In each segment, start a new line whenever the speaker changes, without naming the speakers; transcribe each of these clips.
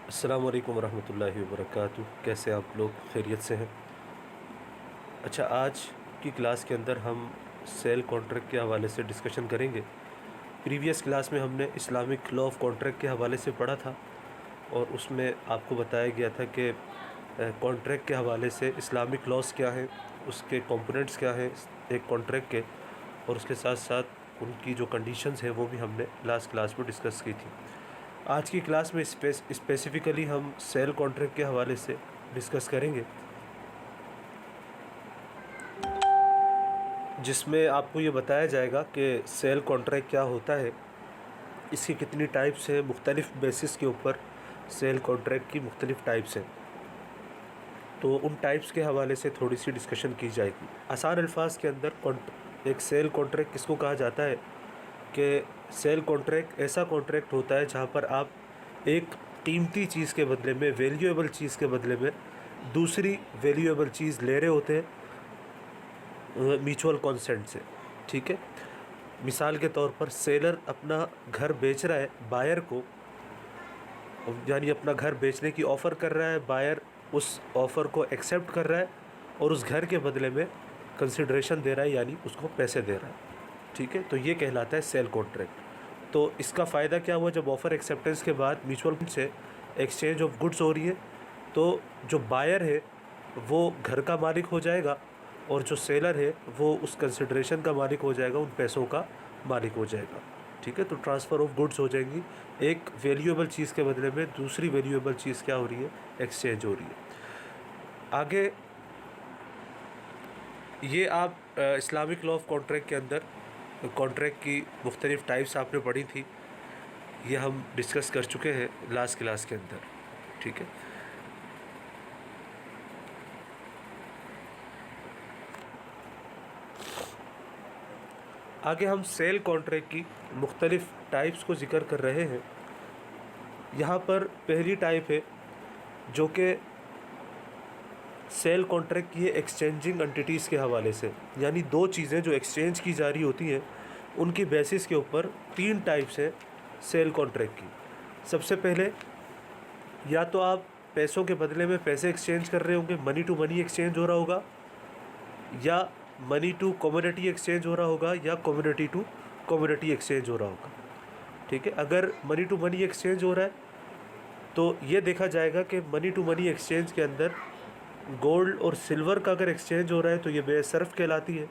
अस्सलाम वालेकुम वरहमतुल्लाहि वबरकातुहू। कैसे आप लोग खैरियत से हैं? अच्छा, आज की क्लास के अंदर हम सेल कॉन्ट्रैक्ट के हवाले से डिस्कशन करेंगे। प्रीवियस क्लास में हमने इस्लामिक लॉ ऑफ कॉन्ट्रैक्ट के हवाले से पढ़ा था और उसमें आपको बताया गया था कि कॉन्ट्रैक्ट के हवाले से इस्लामिक लॉस क्या हैं, उसके कंपोनेंट्स क्या हैं एक कॉन्ट्रैक्ट के, और उसके साथ साथ उनकी जो कंडीशंस हैं वो भी हमने लास्ट क्लास में डिस्कस की थी। आज की क्लास में स्पेसिफ़िकली हम सेल कॉन्ट्रैक्ट के हवाले से डिस्कस करेंगे, जिसमें आपको ये बताया जाएगा कि सेल कॉन्ट्रैक्ट क्या होता है, इसकी कितनी टाइप्स हैं, मुख्तलिफ़ बेसिस के ऊपर सेल कॉन्ट्रैक्ट की मुख्तलिफ़ टाइप्स हैं। तो उन टाइप्स के हवाले से थोड़ी सी डिस्कशन की जाएगी। आसान अल्फाज के अंदर एक सेल कॉन्ट्रैक्ट किसको कहा जाता है कि सेल कॉन्ट्रैक्ट ऐसा कॉन्ट्रैक्ट होता है जहाँ पर आप एक कीमती चीज़ के बदले में, वैल्यूएबल चीज़ के बदले में दूसरी वैल्यूएबल चीज़ ले रहे होते हैं म्यूचुअल कॉन्सेंट से। ठीक है, मिसाल के तौर पर सेलर अपना घर बेच रहा है बायर को, यानी अपना घर बेचने की ऑफ़र कर रहा है, बायर उस ऑफ़र को एक्सेप्ट कर रहा है और उस घर के बदले में कंसिडरेशन दे रहा है, यानी उसको पैसे दे रहा है। ठीक है, तो ये कहलाता है सेल कॉन्ट्रैक्ट। तो इसका फ़ायदा क्या हुआ, जब ऑफ़र एक्सेप्टेंस के बाद म्यूचुअल से एक्सचेंज ऑफ गुड्स हो रही है तो जो बायर है वो घर का मालिक हो जाएगा और जो सेलर है वो उस कंसिडरेशन का मालिक हो जाएगा, उन पैसों का मालिक हो जाएगा। ठीक है, तो ट्रांसफ़र ऑफ गुड्स हो जाएंगी, एक वैल्यूएबल चीज़ के बदले में दूसरी वैल्यूएबल चीज़ क्या हो रही है, एक्सचेंज हो रही है। आगे ये आप इस्लामिक लॉ ऑफ कॉन्ट्रैक्ट के अंदर कॉन्ट्रैक्ट की मुख्तलिफ़ टाइप्स आपने पढ़ी थी, ये हम डिस्कस कर चुके हैं लास्ट क्लास के अंदर। ठीक है, आगे हम सेल कॉन्ट्रैक्ट की मुख्तलिफ़ टाइप्स को ज़िक्र कर रहे हैं। यहाँ पर पहली टाइप है जो कि सेल कॉन्ट्रैक्ट की है एक्सचेंजिंग एंटिटीज़ के हवाले से, यानी दो चीज़ें जो एक्सचेंज की जा रही होती हैं उनकी बेसिस के ऊपर तीन टाइप्स हैं सेल कॉन्ट्रैक्ट की। सबसे पहले, या तो आप पैसों के बदले में पैसे एक्सचेंज कर रहे होंगे, मनी टू मनी एक्सचेंज हो रहा होगा, या मनी टू कमोडिटी एक्सचेंज हो रहा होगा, या कमोडिटी टू कमोडिटी एक्सचेंज हो रहा होगा। ठीक है, अगर मनी टू मनी एक्सचेंज हो रहा है तो ये देखा जाएगा कि मनी टू मनी एक्सचेंज के अंदर गोल्ड और सिल्वर का अगर एक्सचेंज हो रहा है तो ये बेसर्फ कहलाती है,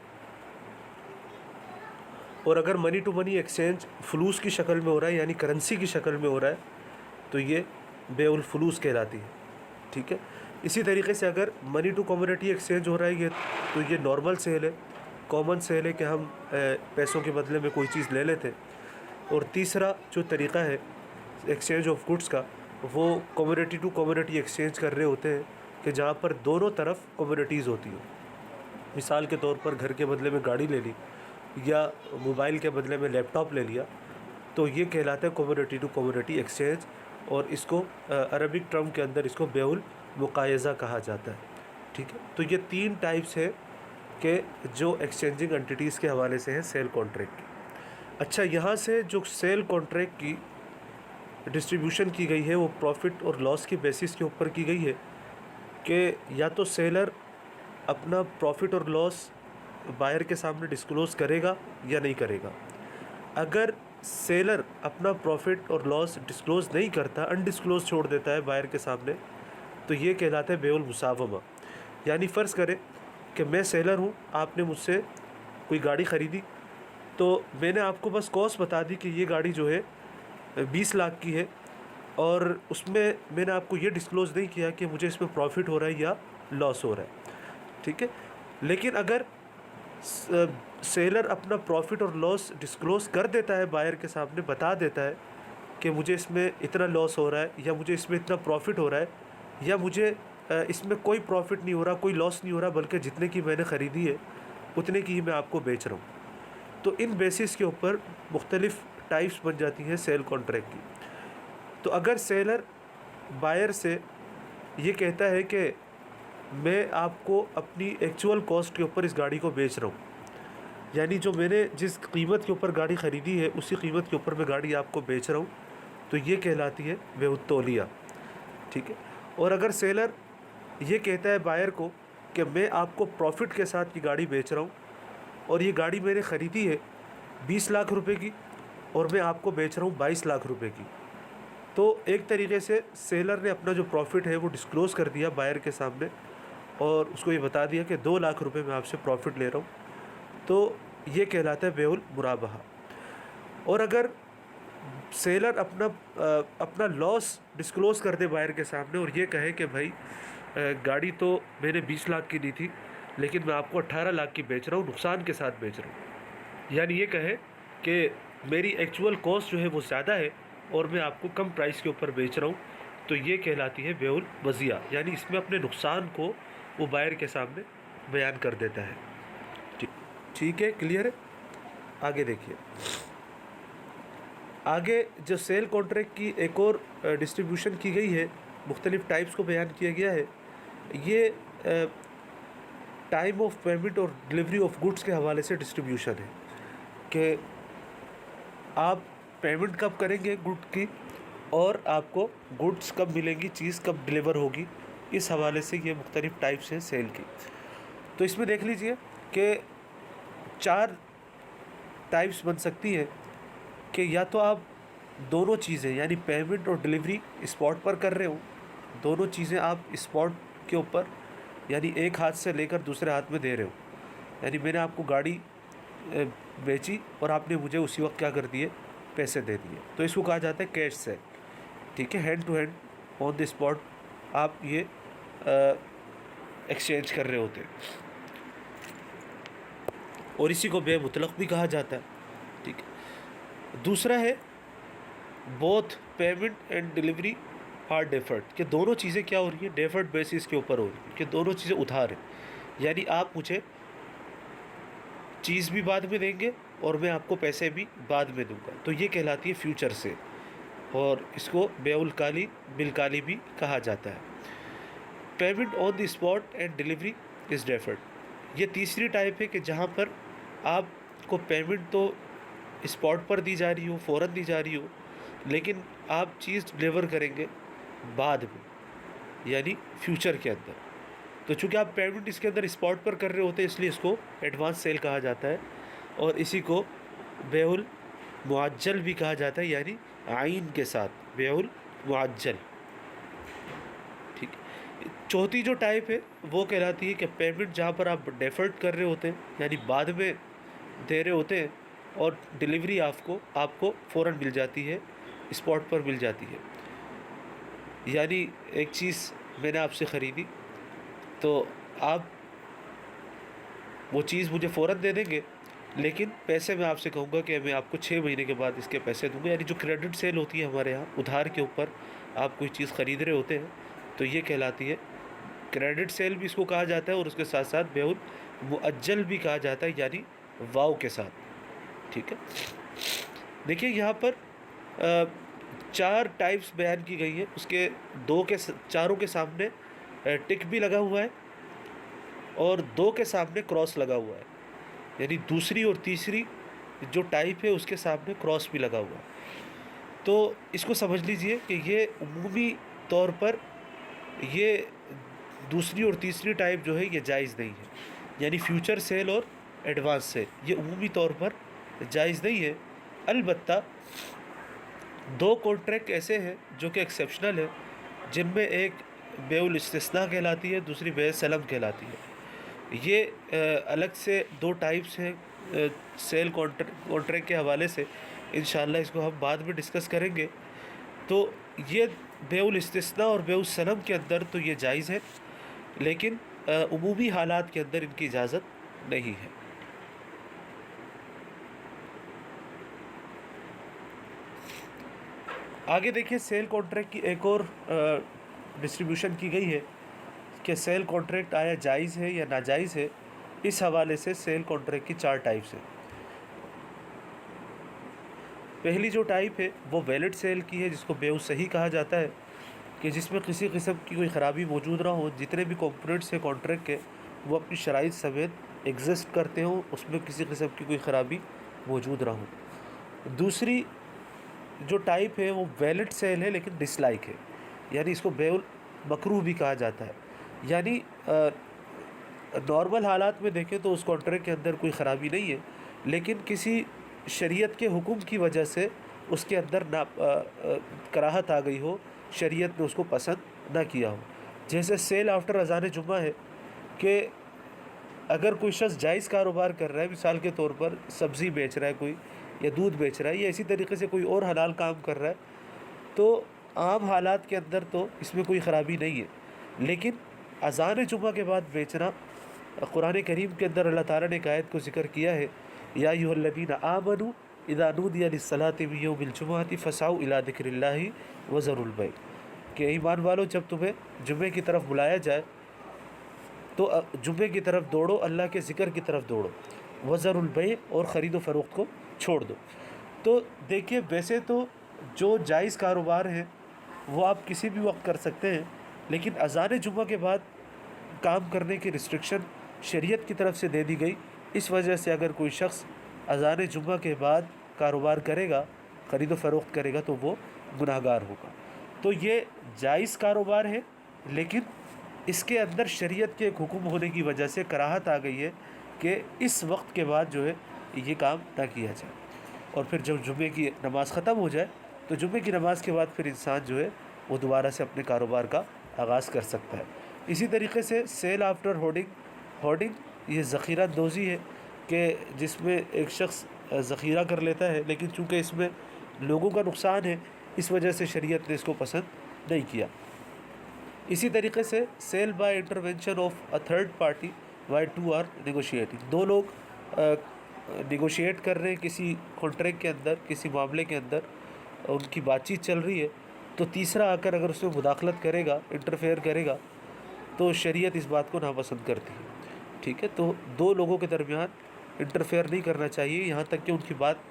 और अगर मनी टू मनी एक्सचेंज फ्लूस की शक्ल में हो रहा है, यानी करेंसी की शक्ल में हो रहा है, तो ये बेउल फ्लूस कहलाती है। ठीक है, इसी तरीके से अगर मनी टू कमोडिटी एक्सचेंज हो रहा है ये, तो ये नॉर्मल सेल है, कॉमन सेल है कि हम पैसों के बदले में कोई चीज़ ले लेते हैं। और तीसरा जो तरीक़ा है एक्सचेंज ऑफ गुड्स का, वो कमोडिटी टू कमोडिटी एक्सचेंज कर रहे होते हैं कि जहाँ पर दोनों तरफ कमोडिटीज़ होती हैं। मिसाल के तौर पर घर के बदले में गाड़ी ले ली या मोबाइल के बदले में लैपटॉप ले लिया, तो ये कहलाता है कमोडिटी टू कमोडिटी एक्सचेंज, और इसको अरबिक टर्म के अंदर इसको बेउल मुकायज़ा कहा जाता है। ठीक है, तो ये तीन टाइप्स है कि जो एक्सचेंजिंग एंटिटीज़ के हवाले से हैं सेल कॉन्ट्रैक्ट की। अच्छा, यहाँ से जो सेल कॉन्ट्रैक्ट की डिस्ट्रीब्यूशन की गई है वो प्रॉफिट और लॉस की बेसिस के ऊपर की गई है कि या तो सेलर अपना प्रॉफिट और लॉस बायर के सामने डिस्क्लोज़ करेगा या नहीं करेगा। अगर सेलर अपना प्रॉफिट और लॉस डिस्क्लोज़ नहीं करता, अनडिस्क्लोज़ छोड़ देता है बायर के सामने, तो ये कहलाता है बेउल मुसावमा। यानी फ़र्ज़ करें कि मैं सेलर हूँ, आपने मुझसे कोई गाड़ी ख़रीदी, तो मैंने आपको बस कॉस्ट बता दी कि ये गाड़ी जो है 20 लाख की है, और उसमें मैंने आपको ये डिस्क्लोज़ नहीं किया कि मुझे इसमें प्रॉफिट हो रहा है या लॉस हो रहा है। ठीक है, लेकिन अगर सेलर अपना प्रॉफिट और लॉस डिस्क्लोज़ कर देता है, बायर के सामने बता देता है कि मुझे इसमें इतना लॉस हो रहा है, या मुझे इसमें इतना प्रॉफिट हो रहा है, या मुझे इसमें कोई प्रॉफिट नहीं हो रहा, कोई लॉस नहीं हो रहा, बल्कि जितने की मैंने ख़रीदी है उतने की ही मैं आपको बेच रहा हूँ, तो इन बेसिस के ऊपर मुख्तलिफ़ टाइप्स बन जाती हैं सेल कॉन्ट्रैक्ट की। तो अगर सेलर बायर से ये कहता है कि मैं आपको अपनी एक्चुअल कॉस्ट के ऊपर इस गाड़ी को बेच रहा हूँ, यानी जो मैंने जिस कीमत के ऊपर गाड़ी ख़रीदी है उसी कीमत के ऊपर मैं गाड़ी आपको बेच रहा हूँ, तो ये कहलाती है बेउत तौलिया। ठीक है। और अगर सेलर ये कहता है बायर को कि मैं आपको प्रॉफिट के साथ ये गाड़ी बेच रहा हूँ और ये गाड़ी मैंने ख़रीदी है 20 लाख रुपए की और मैं आपको बेच रहा हूँ 22 लाख रुपए की, तो एक तरीके से सेलर ने अपना जो प्रॉफिट है वो डिस्क्लोज़ कर दिया बायर के सामने और उसको ये बता दिया कि 2 लाख रुपए मैं आपसे प्रॉफिट ले रहा हूँ। तो ये कहलाता है बेउल मुराबहा। और अगर सेलर अपना लॉस डिस्क्लोज़ कर दे बायर के सामने और ये कहे कि भाई गाड़ी तो मैंने 20 लाख की दी थी लेकिन मैं आपको 18 लाख की बेच रहा हूँ, नुकसान के साथ बेच रहा हूँ, यानी ये कहे कि मेरी एक्चुअल कॉस्ट जो है वो ज़्यादा है और मैं आपको कम प्राइस के ऊपर बेच रहा हूँ, तो ये कहलाती है बेउल वज़िया। यानी इसमें अपने नुकसान को वो बायर के सामने बयान कर देता है। ठीक है, क्लियर है। आगे देखिए, आगे जो सेल कॉन्ट्रैक्ट की एक और डिस्ट्रीब्यूशन की गई है, मुख्तलिफ़ टाइप्स को बयान किया गया है। ये टाइम ऑफ पेमेंट और डिलीवरी ऑफ गुड्स के हवाले से डिस्ट्रीब्यूशन है कि आप पेमेंट कब करेंगे गुड की और आपको गुड्स कब मिलेंगी, चीज़ कब डिलीवर होगी, इस हवाले से ये मुख्तलिफ़ टाइप्स हैं सेल की। तो इसमें देख लीजिए कि 4 टाइप्स बन सकती है कि या तो आप दोनों चीज़ें यानी पेमेंट और डिलीवरी स्पॉट पर कर रहे हो, दोनों चीज़ें आप स्पॉट के ऊपर यानी एक हाथ से लेकर दूसरे हाथ में दे रहे हो, यानी मैंने आपको गाड़ी बेची और आपने मुझे उसी वक्त क्या कर दिए, पैसे दे दिए, तो इसको कहा जाता है कैश सेल। ठीक है, hand to hand on the spot आप ये एक्सचेंज कर रहे होते हैं और इसी को बे मुतलक भी कहा जाता है। ठीक है। दूसरा है both payment and delivery are deferred, कि दोनों चीज़ें क्या हो रही है, डेफर्ड बेसिस के ऊपर हो रही है, कि दोनों चीज़ें उधार हैं, यानी आप मुझे चीज़ भी बाद में देंगे और मैं आपको पैसे भी बाद में दूंगा, तो ये कहलाती है फ्यूचर सेल और इसको बेउल काली बिलकाली भी कहा जाता है। Payment on the spot and delivery is deferred, ये तीसरी टाइप है कि जहाँ पर आपको पेमेंट तो स्पॉट पर दी जा रही हो, फ़ौरन दी जा रही हो, लेकिन आप चीज़ डिलीवर करेंगे बाद में यानी फ्यूचर के अंदर। तो चूँकि आप पेमेंट इसके अंदर स्पॉट पर कर रहे होते हैं इसलिए इसको एडवांस सेल कहा जाता है और इसी को बेउल मुअज्जल भी कहा जाता है, यानी आइन के साथ बेउल मुअज्जल। ठीक। चौथी जो टाइप है वो कहलाती है कि पेमेंट जहाँ पर आप डेफर्ड कर रहे होते हैं यानी बाद में दे रहे होते हैं और डिलीवरी आपको फ़ौरन मिल जाती है, स्पॉट पर मिल जाती है। यानी एक चीज़ मैंने आपसे ख़रीदी तो आप वो चीज़ मुझे फ़ौरन दे देंगे, लेकिन पैसे मैं आपसे कहूँगा कि मैं आपको 6 महीने के बाद इसके पैसे दूँगा। यानी जो क्रेडिट सेल होती है हमारे यहाँ, उधार के ऊपर आप कोई चीज़ ख़रीद रहे होते हैं तो ये कहलाती है क्रेडिट सेल भी इसको कहा जाता है और उसके साथ साथ बेउल मुअज्जल भी कहा जाता है, यानी वाव के साथ। ठीक है। देखिए यहाँ पर 4 टाइप्स बयान की गई है, उसके चारों के सामने टिक भी लगा हुआ है और 2 के सामने क्रॉस लगा हुआ है, यानी दूसरी और तीसरी जो टाइप है उसके सामने क्रॉस भी लगा हुआ है। तो इसको समझ लीजिए कि ये उमूमी तौर पर ये दूसरी और तीसरी टाइप जो है ये जायज़ नहीं है, यानी फ्यूचर सेल और एडवांस सेल ये उमूमी तौर पर जायज़ नहीं है। अलबत्ता 2 कॉन्ट्रैक्ट ऐसे हैं जो कि एक्सेप्शनल है, जिनमें एक बेउल इस्तिस्ना कहलाती है, दूसरी बे सलम कहलाती है। ये अलग से 2 टाइप्स हैं सेल कॉन्ट्रैक्ट के हवाले से, इंशाअल्लाह इसको हम बाद में डिस्कस करेंगे। तो ये बेउल इस्तिस्ना और बेउल सलम के अंदर तो ये जायज़ है, लेकिन उमूमी हालात के अंदर इनकी इजाज़त नहीं है। आगे देखिए, सेल कॉन्ट्रैक्ट की एक और डिस्ट्रीब्यूशन की गई है कि सेल कॉन्ट्रैक्ट आया जायज़ है या नाजायज़ है। इस हवाले से सेल कॉन्ट्रैक्ट की 4 टाइप्स हैं। पहली जो टाइप है वो वैलिड सेल की है, जिसको बेउ सही कहा जाता है, कि जिसमें किसी किस्म की कोई ख़राबी मौजूद ना हो, जितने भी कंपोनेंट्स हैं कॉन्ट्रैक्ट के वो अपनी शराइत समेत एग्जिस्ट करते हों, उसमें किसी किस्म की कोई ख़राबी मौजूद ना हो। दूसरी जो टाइप है वो वैलिड सेल है लेकिन डिसलाइक है, यानी इसको बेउल मकरूह भी कहा जाता है। यानी नॉर्मल हालात में देखें तो उस कॉन्ट्रैक्ट के अंदर कोई ख़राबी नहीं है, लेकिन किसी शरीयत के हुक्म की वजह से उसके अंदर ना कराहत आ गई हो, शरीयत ने उसको पसंद ना किया हो। जैसे सेल आफ्टर अज़ान जुम्मा है कि अगर कोई शख्स जायज़ कारोबार कर रहा है, मिसाल के तौर पर सब्ज़ी बेच रहा है कोई, या दूध बेच रहा है, या इसी तरीके से कोई और हलाल काम कर रहा है, तो आम हालात के अंदर तो इसमें कोई ख़राबी नहीं है। लेकिन अज़ान जुम्मा के बाद बेचना, कुरान करीम के अंदर अल्लाह ताला ने एक आयत को ज़िक्र किया है, या अय्युहल्लज़ीना आमनू इज़ा नूदिया लिस्सलाति मिन यौमिल जुमुअति फसाउ इला ज़िक्रिल्लाहि व ज़रुल बैअ, कि ईमान वालों जब तुम्हें जुम्मे की तरफ बुलाया जाए तो जुम्मे की तरफ दौड़ो, अल्लाह के ज़िक्र की तरफ दौड़ो, व ज़रुल बैअ, और ख़रीद व फ़रोख्त को छोड़ दो। तो देखिए, वैसे तो जो जायज़ कारोबार है वो आप किसी भी वक्त कर सकते हैं, लेकिन अज़ान जुम्मा के बाद काम करने की रिस्ट्रिक्शन शरीयत की तरफ से दे दी गई। इस वजह से अगर कोई शख्स अज़ान जुम्मा के बाद कारोबार करेगा, ख़रीद व फ़रोख्त करेगा, तो वो गुनाहगार होगा। तो ये जायज़ कारोबार है, लेकिन इसके अंदर शरीयत के एक हुक्म होने की वजह से कराहत आ गई है कि इस वक्त के बाद जो है ये काम ना किया जाए। और फिर जब जुम्मे की नमाज़ ख़त्म हो जाए तो जुम्मे की नमाज़ के बाद फिर इंसान जो है वो दोबारा से अपने कारोबार का आगाज़ कर सकता है। इसी तरीके से सेल आफ्टर होर्डिंग ये ज़ख़ीरा अंदोज़ी है कि जिसमें एक शख्स ज़ख़ीरा कर लेता है, लेकिन चूँकि इसमें लोगों का नुकसान है, इस वजह से शरीयत ने इसको पसंद नहीं किया। इसी तरीके से sale by intervention of a third party why two are negotiating, दो लोग नेगोशिएट कर रहे हैं किसी कॉन्ट्रैक्ट के अंदर, किसी मामले के अंदर उनकी बातचीत चल रही है, तो तीसरा आकर अगर उसमें मुदाखलत करेगा, इंटरफेयर करेगा, तो शरीयत इस बात को नापसंद करती है। ठीक है, तो दो लोगों के दरमियान इंटरफेयर नहीं करना चाहिए, यहाँ तक कि उनकी बात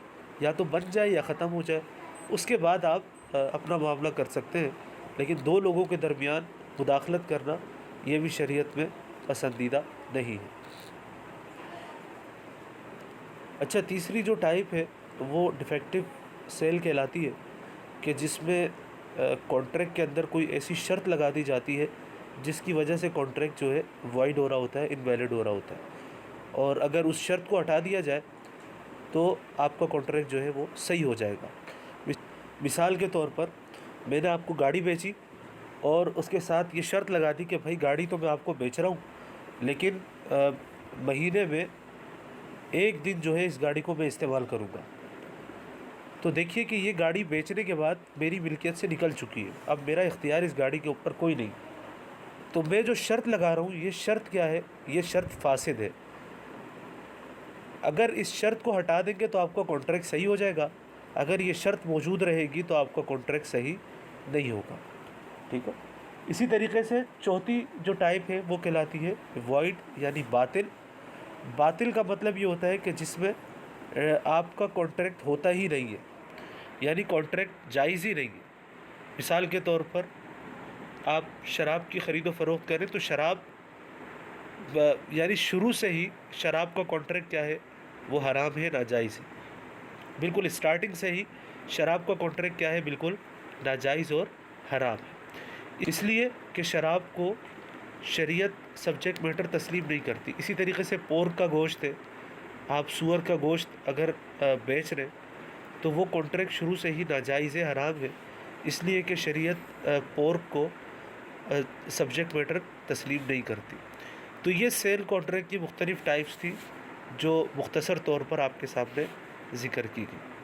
या तो बन जाए या ख़त्म हो जाए, उसके बाद आप अपना मामला कर सकते हैं। लेकिन दो लोगों के दरमियान मुदाखलत करना ये भी शरीयत में पसंदीदा नहीं है। अच्छा, तीसरी जो टाइप है वो डिफेक्टिव सेल कहलाती है, कि जिसमें कॉन्ट्रैक्ट के अंदर कोई ऐसी शर्त लगा दी जाती है जिसकी वजह से कॉन्ट्रैक्ट जो है वॉइड हो रहा होता है, इनवैलिड हो रहा होता है, और अगर उस शर्त को हटा दिया जाए तो आपका कॉन्ट्रैक्ट जो है वो सही हो जाएगा। मिसाल के तौर पर मैंने आपको गाड़ी बेची और उसके साथ ये शर्त लगा दी कि भाई गाड़ी तो मैं आपको बेच रहा हूँ, लेकिन महीने में एक दिन जो है इस गाड़ी को मैं इस्तेमाल करूँगा। तो देखिए कि ये गाड़ी बेचने के बाद मेरी मिल्कियत से निकल चुकी है, अब मेरा इख्तियार इस गाड़ी के ऊपर कोई नहीं। तो मैं जो शर्त लगा रहा हूँ, ये शर्त क्या है? ये शर्त फासिद है। अगर इस शर्त को हटा देंगे तो आपका कॉन्ट्रैक्ट सही हो जाएगा, अगर ये शर्त मौजूद रहेगी तो आपका कॉन्ट्रैक्ट सही नहीं होगा। ठीक है, इसी तरीके से चौथी जो टाइप है वो कहलाती है वॉइड, यानी बातिल। बातिल का मतलब ये होता है कि जिसमें आपका कॉन्ट्रैक्ट होता ही नहीं है, यानी कॉन्ट्रैक्ट जायज़ ही नहीं है। मिसाल के तौर पर आप शराब की ख़रीदो फ़रोख्त करें तो शराब यानी शुरू से ही शराब का कॉन्ट्रैक्ट क्या है? वो हराम है, नाजायज़ है। बिल्कुल स्टार्टिंग से ही शराब का कॉन्ट्रैक्ट क्या है? बिल्कुल नाजायज़ और हराम है, इसलिए कि शराब को शरीयत सब्जेक्ट मैटर तस्लीम नहीं करती। इसी तरीके से पोर्क का गोश्त है, आप सूअर का गोश्त अगर बेच रहे तो वो कॉन्ट्रैक्ट शुरू से ही नाजायज़ है, हराम है, इसलिए कि शरीयत पोर्क को सब्जेक्ट मैटर तस्लीम नहीं करती। तो ये सेल कॉन्ट्रैक्ट की मुख्तलिफ़ टाइप्स थी जो मुख्तसर तौर पर आपके सामने ज़िक्र की गई।